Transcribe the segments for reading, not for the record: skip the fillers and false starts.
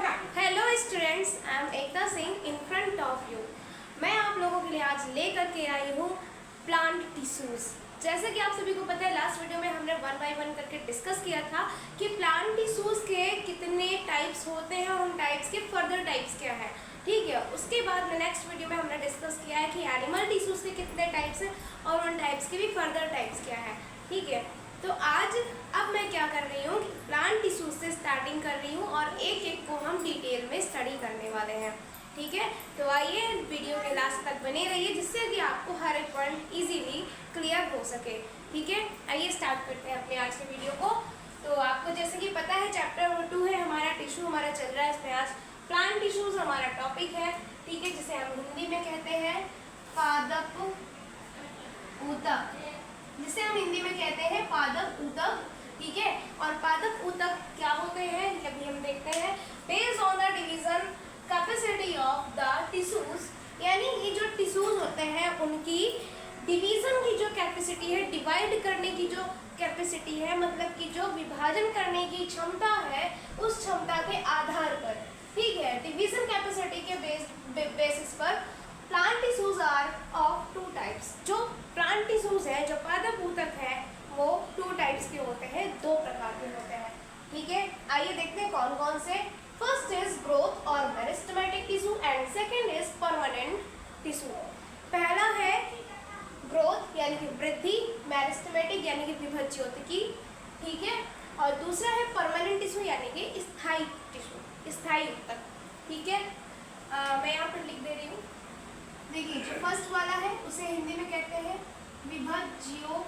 Hello students, I am Ekta Singh in front of you. मैं आप लोगों के लिए आज लेकर के आई हूँ प्लांट टिश्यूज। जैसे कि आप सभी को पता है, लास्ट वीडियो में हमने 1 बाय 1 करके डिस्कस किया था कि प्लांट टिश्यूज के कितने टाइप्स होते हैं और उन टाइप्स के फर्दर टाइप्स क्या है। ठीक है, उसके बाद में नेक्स्ट वीडियो में हमने डिस्कस किया है कि एनिमल टिश्यूज के कितने टाइप्स हैं और उन टाइप्स के भी फर्दर टाइप्स क्या है। ठीक है, तो आज अब मैं क्या कर रही हूँ, प्लांट टिश्यूज से स्टार्टिंग कर रही हूँ और एक एक को हम डिटेल में स्टडी करने वाले हैं। ठीक है, तो आइए वीडियो के लास्ट तक बने रहिए जिससे कि आपको हर एक पॉइंट इजीली क्लियर हो सके। ठीक है, आइए स्टार्ट करते हैं अपने आज के वीडियो को। तो आपको जैसे कि पता है, चैप्टर नंबर 2 है हमारा, टिश्यू हमारा चल रहा है। इसमें आज प्लांट टिश्यूज हमारा टॉपिक है। ठीक है, जिसे हम हिंदी में कहते हैं पादप ऊतक, जिसे हम हिंदी में कहते हैं पादप ऊतक। ठीक है, और पादप ऊतक क्या होते हैं अभी हम देखते हैं। Based on the division capacity of the tissues, यानी ये जो टिश्यूज होते हैं उनकी डिवीजन की जो कैपेसिटी है, डिवाइड करने की जो कैपेसिटी है, मतलब कि जो विभाजन करने की क्षमता है, उस क्षमता के आधार पर, ठीक है, डिवीजन कैपेसिटी के बेसिस पर plant tissues are of 2 types. जो प्लांट टिश्यूज है, जो पादप ऊतक है, वो 2 टाइप्स के होते हैं, 2 प्रकार के होते हैं। ठीक है, आइए देखते हैं कौन कौन से। फर्स्ट इज ग्रोथ और meristematic tissue and second is permanent tissue. पहला है ग्रोथ यानी कि वृद्धि, मेरिस्टेमेटिक यानी कि विभज्योतकी। ठीक है, और दूसरा है परमानेंट टिश्यू यानी कि स्थायी टिश्यू, स्थायी ऊतक। ठीक है, मैं यहाँ पर लिख दे रही हूँ। देखिए, जो फर्स्ट वाला है उसे हिंदी में कहते हैं विभज्योतकी।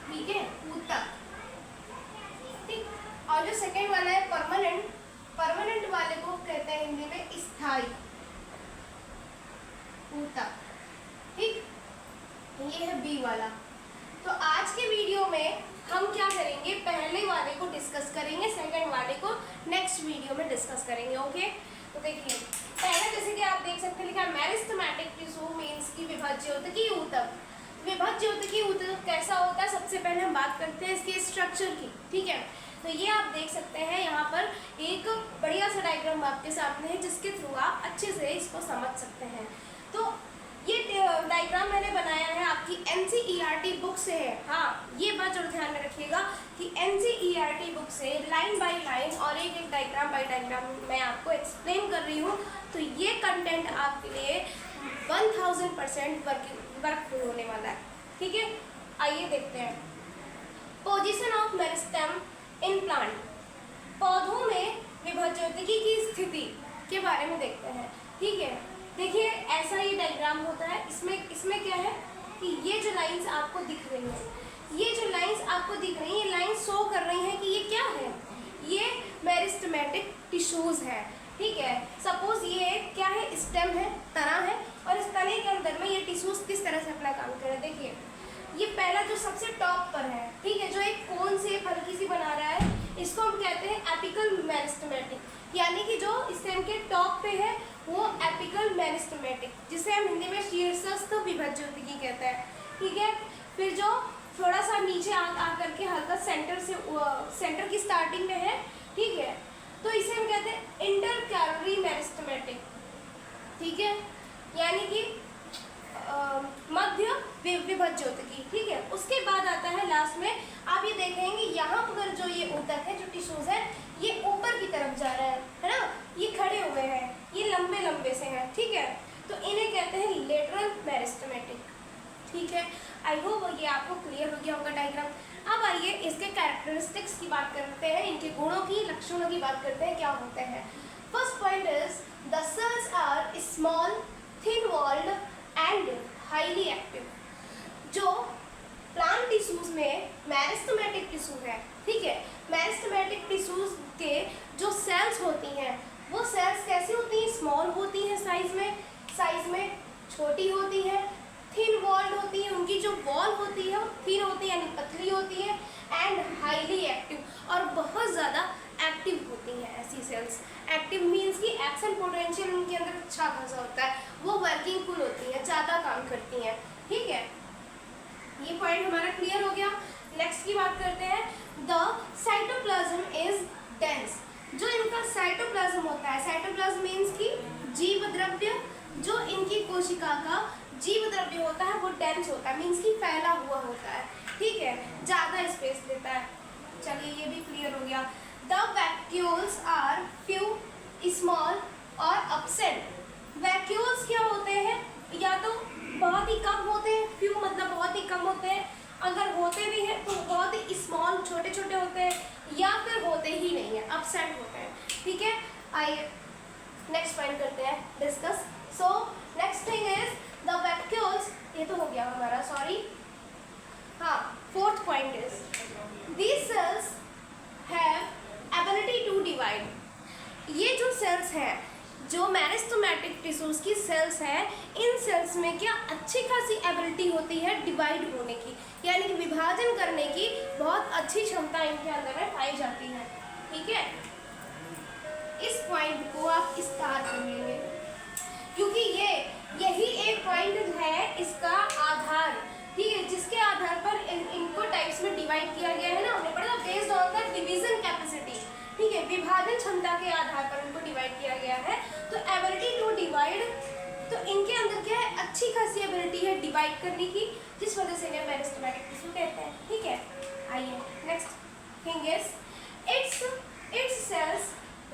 ठीक है, ऊतक। ठीक, और जो सेकेंड वाला है परमानेंट, परमानेंट वाले को कहते हैं हिंदी में स्थायी ऊतक। ठीक, ये है बी वाला। तो आज के वीडियो में हम क्या करेंगे, पहले वाले को डिस्कस करेंगे, सेकेंड वाले को नेक्स्ट वीडियो में डिस्कस करेंगे। ओके, तो देखिए पहले जैसे कि आप देख सकते हैं लिखा मेरिस्टेमेटिक टिश्यू मींस की विभज्योतकी ऊतक। विभज्योतकी ऊतक कैसा होता है, सबसे पहले हम बात करते हैं इसके स्ट्रक्चर की। ठीक है, तो ये आप देख सकते हैं यहाँ पर एक बढ़िया सा डायग्राम आपके सामने है जिसके थ्रू आप अच्छे से इसको समझ सकते हैं। तो ये डायग्राम मैंने बनाया है आपकी NCERT बुक से है। हाँ, ये बात जरूर ध्यान में रखिएगा कि NCERT बुक से लाइन बाय लाइन और एक एक डायग्राम बाय डायग्राम मैं आपको एक्सप्लेन कर रही हूँ। तो ये कंटेंट आपके लिए 1000% वर्कफुल होने वाला है। ठीक है, आइए देखते हैं position of meristem in plant. पौधों में विभज्योतकी की स्थिति के बारे में देखते हैं। ठीक है, देखिए ऐसा ये डायग्राम होता है। इसमें क्या है कि ये जो लाइंस आपको दिख रही हैं, ये जो लाइंस आपको दिख रही हैं, ये लाइंस शो कर रही हैं कि ये क्या है, ये मेरिस्टेमेटिक टिश्यूज है। ठीक है, सपोज ये क्या है, स्टेम है, तना है, और इस तने के अंदर में ये टिश्यूज किस तरह से अपना काम कर रहे हैं। देखिए ये पहला जो सबसे टॉप पर है, ठीक है, जो एक कोन से हल्की सी बना रहा है, इसको हम कहते हैं एपिकल मेरिस्टेमेटिक, यानी कि जो स्टेम के टॉप पे है वो एपिकल मेरिस्टेमेटिक, जिसे हम हिंदी में शीर्षस्थ विभज्योतकी कहते हैं। ठीक है, फिर जो थोड़ा सा नीचे आकर के हल्का सेंटर की स्टार्टिंग में है, ठीक है, तो इसे हम कहते हैं इंटरकैलरी मेरिस्टेमेटिक। ठीक है, यानी कि मध्य विभज्योतकी। ठीक है, उसके बाद आता है लास्ट में, आप ये देखेंगे यहाँ पर जो ये ऊतक है, जो टिश्यूज है, ये ऊपर की तरफ जा रहा है ना, ये खड़े हुए हैं, ये लंबे लंबे से हैं। ठीक है, तो इन्हें कहते हैं लेटरल मेरिस्टेमेटिक। ठीक है, आई होप ये आपको क्लियर हो गया होगा डायग्राम। अब आइए इसके कैरेक्टरिस्टिक्स की बात करते हैं, इनके गुणों की, लक्षणों की बात करते हैं, क्या होते हैं। First point is the cells are small, thin walled and highly active. जो प्लांट टिश्यूज में मेरिस्टेमेटिक टिश्यू है, ठीक है, मेरिस्टेमेटिक टिश्यूज के जो सेल्स होती हैं, वो सेल्स कैसी होती हैं, स्मॉल होती हैं, साइज में छोटी होती है, थिन वॉल्ड होती है, उनकी जो वॉल होती है वो थिन होती है यानी पतली होती है, एंड हाईली एक्टिव, और बहुत ज़्यादा एक्टिव होती हैं ऐसी सेल्स। एक्टिव मीन्स कि एक्शन पोटेंशियल उनके अंदर अच्छा खासा होता है, वो वर्किंग फुल होती हैं, ज़्यादा काम करती हैं। ठीक है, ये पॉइंट हमारा क्लियर हो गया। नेक्स्ट की बात करते हैं, द साइटोप्लाज्म इज डेंस। जो इनका साइटोप्लाज्म होता है, साइटोप्लाज्म मीन्स की जीव द्रव्य, जो इनकी कोशिका का जीव द्रव्य होता है वो डेंस होता है, मीन्स की फैला हुआ होता है, ठीक है, ज़्यादा स्पेस लेता है। चलिए ये भी क्लियर हो गया। The vacuoles are few, small और एब्सेंट। वैक्यूल्स क्या होते हैं, या तो बहुत ही कम होते हैं, फ्यू मतलब बहुत ही कम होते हैं, अगर होते भी हैं तो बहुत ही स्मॉल छोटे छोटे होते हैं, या फिर होते ही नहीं है, एब्सेंट होते हैं, ठीक है। आइए नेक्स्ट पॉइंट करते हैं डिस्कस। So next thing is the vacuoles, ये तो हो गया हमारा, सॉरी, हाँ, fourth point is these cells have ability to divide. ये जो सेल्स हैं, जो मेरिस्टेमेटिक टिश्यूज की सेल्स हैं, इन सेल्स में क्या अच्छी खासी एबिलिटी होती है डिवाइड होने की, यानी कि विभाजन करने की बहुत अच्छी क्षमता इनके अंदर में पाई जाती है, ठीक है। इस पॉइंट को आप स्टार कर लेंगे, क्योंकि यही एक पॉइंट है इसका आधार, ठीक है, जिसके आधार पर इनको टाइप्स में डिवाइड किया गया है ना, हमने पढ़ा based on the division capacity, ठीक है, विभाजन क्षमता के आधार पर इनको डिवाइड किया गया है। तो एबिलिटी टू डिवाइड, तो इनके अंदर क्या है, अच्छी खासी एबिलिटी है डिवाइड करने की, जिस वजह से इन्हें मेरिस्टेमेटिक टिश्यू कहते हैं, ठीक है। आइए next thing is its cells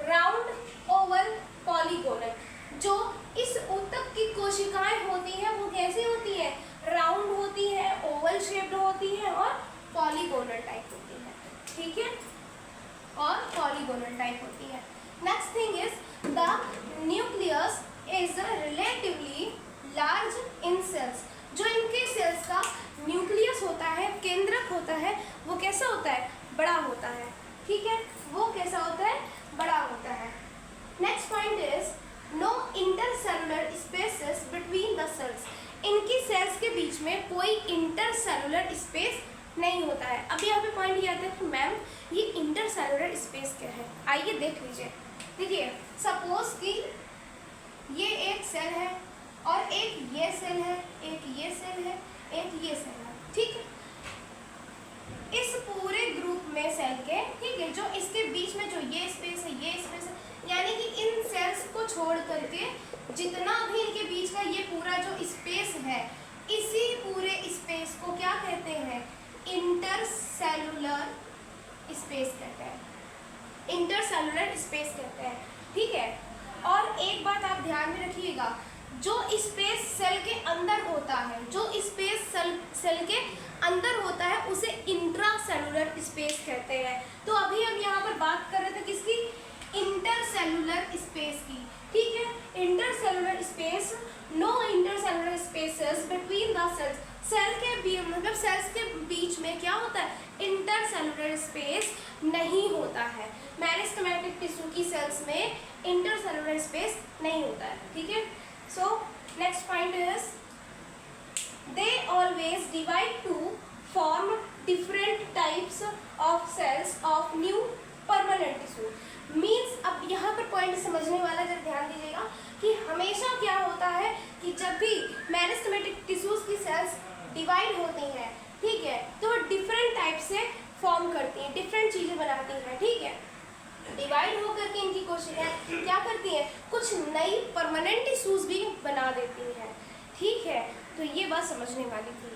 round oval polygonal. जो इस ऊतक की कोशिकाएं होती हैं वो कैसी होती है, राउंड होती है, ओवल शेप्ड होती है और पॉलीगोनल टाइप होती है, ठीक है, और पॉलीगोनल टाइप होती है। Next thing is the nucleus is relatively large in cells. जो इनके सेल्स का न्यूक्लियस होता है, केंद्रक होता है, वो कैसा होता है, बड़ा होता है, ठीक है, वो कैसा होता है, बड़ा होता है। Next point is no intercellular spaces between the cells. इनकी सेल्स के बीच में कोई इंटरसेलुलर स्पेस नहीं होता है। अब यहाँ पे पॉइंट ये आता है कि मैम ये इंटरसेलुलर स्पेस क्या है, आइए देख लीजिए। देखिए सपोज कि ये एक सेल है और एक ये सेल है, एक ये सेल है, एक ये सेल है, ठीक है। इस पूरे ग्रुप में सेल के, ठीक है, जो इसके बीच में जो ये स्पेस है, ये स्पेस है, यानी कि इन सेल्स को छोड़ करके जितना भी इनके बीच का ये पूरा जो स्पेस है, इसी पूरे स्पेस को क्या कहते हैं, इंटरसेलुलर स्पेस कहते हैं, इंटरसेलुलर स्पेस कहते हैं, ठीक है। और एक बात आप ध्यान में रखिएगा, जो स्पेस सेल के अंदर होता है, जो स्पेस सेल के अंदर होता है उसे इंट्रासेलुलर स्पेस कहते हैं। तो अभी हम यहाँ पर बात कर रहे थे किसकी, इंटरसेलुलर स्पेस की, ठीक है। Intercellular space, no intercellular spaces between the cells. Cell के मतलब सेल्स के बीच में क्या होता है, इंटरसेलुलर स्पेस नहीं होता है। मेरिस्टेमेटिक टिश्यू की सेल्स में इंटरसेलुलर स्पेस नहीं होता है, ठीक है। So next point is they always divide to form different types of cells of new permanent tissue. Means अब यहाँ पर पॉइंट समझने वाला जब ध्यान दीजिएगा कि हमेशा क्या होता है कि जब भी मेरिस्टेमेटिक टिश्यूज की सेल्स डिवाइड होती हैं, ठीक है, तो डिफरेंट टाइप से फॉर्म करती हैं, डिफरेंट चीज़ें बनाती हैं, ठीक है। डिवाइड होकर के इनकी कोशिकाएं क्या करती हैं, कुछ नई परमानेंट टिश्यूज भी बना देती हैं, ठीक है। तो ये बात समझने वाली थी,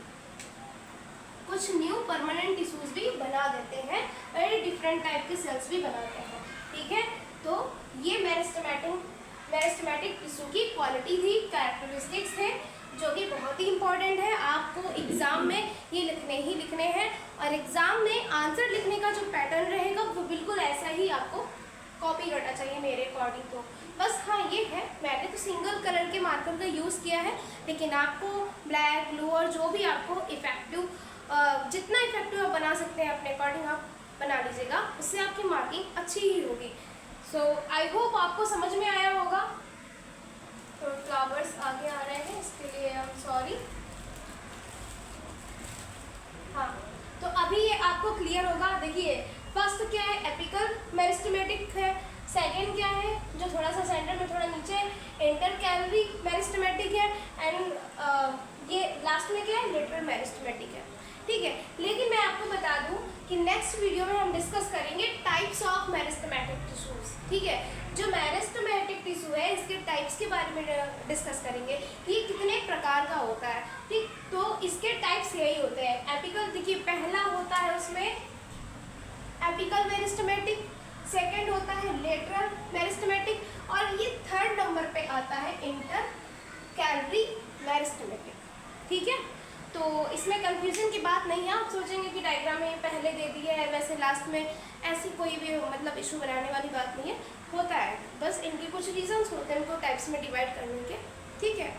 कुछ न्यू परमानेंट टिश्यूज भी बना देते हैं और डिफरेंट टाइप के सेल्स भी बनाते हैं, ठीक है। तो ये मेरिस्टेमेटिक टिश्यू की क्वालिटी थी, कैरेक्टरिस्टिक्स थे, जो कि बहुत ही इंपॉर्टेंट है। आपको एग्जाम में ये लिखने ही लिखने हैं, और एग्जाम में आंसर लिखने का जो पैटर्न रहेगा वो बिल्कुल ऐसा ही आपको कॉपी करना चाहिए मेरे अकॉर्डिंग। तो बस हाँ ये है, मैंने तो सिंगल कलर के मार्कर का यूज़ किया है, लेकिन आपको ब्लैक, ब्लू और जो भी आपको इफेक्टिव, जितना इफेक्टिव आप बना सकते हैं अपने अकॉर्डिंग आप बना लीजिएगा, उससे आपकी मार्किंग अच्छी ही होगी। सो आई होप आपको समझ में आया होगा। तो फ्लावर्स आगे आ रहे हैं, इसके लिए आई एम सॉरी। हाँ, तो अभी ये आपको क्लियर होगा। देखिए फर्स्ट क्या है, एपिकल मेरिस्टेमेटिक है, सेकेंड क्या है जो थोड़ा सा सेंटर में थोड़ा नीचे इंटरकैलरी मेरिस्टेमेटिक है, एंड ये लास्ट में क्या है, लेटरल मेरिस्टेमेटिक है, ठीक है। लेकिन मैं आपको बता दूं कि नेक्स्ट वीडियो में हम डिस्कस करेंगे टाइप्स ऑफ मेरिस्टेमेटिक टिश्यूज। ठीक है। जो मेरिस्टेमेटिक टिश्यू है इसके टाइप्स के बारे में डिस्कस करेंगे कि ये कितने प्रकार का होता है, ठीक। तो इसके टाइप्स यही होते हैं। एपिकल, देखिए पहला होता है उसमें एपिकल मेरिस्टेमेटिक, सेकंड होता है लेटरल मेरिस्टेमेटिक और ये थर्ड नंबर पे आता है इंटरकैलरी मेरिस्टेमेटिक, ठीक है। तो इसमें कंफ्यूजन की बात नहीं है, आप सोचेंगे कि डायग्राम में पहले दे दिया है वैसे लास्ट में, ऐसी कोई भी मतलब इशू बनाने वाली बात नहीं है, होता है, बस इनके कुछ रीजंस होते हैं उनको टाइप्स में डिवाइड करने के, ठीक है।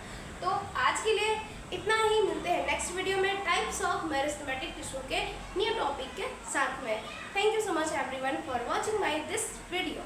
तो आज के लिए इतना ही, मिलते हैं नेक्स्ट वीडियो में टाइप्स ऑफ मेरिस्टेमेटिक टिश्यू के न्यू टॉपिक के साथ में। Thank you so much everyone for watching my this video.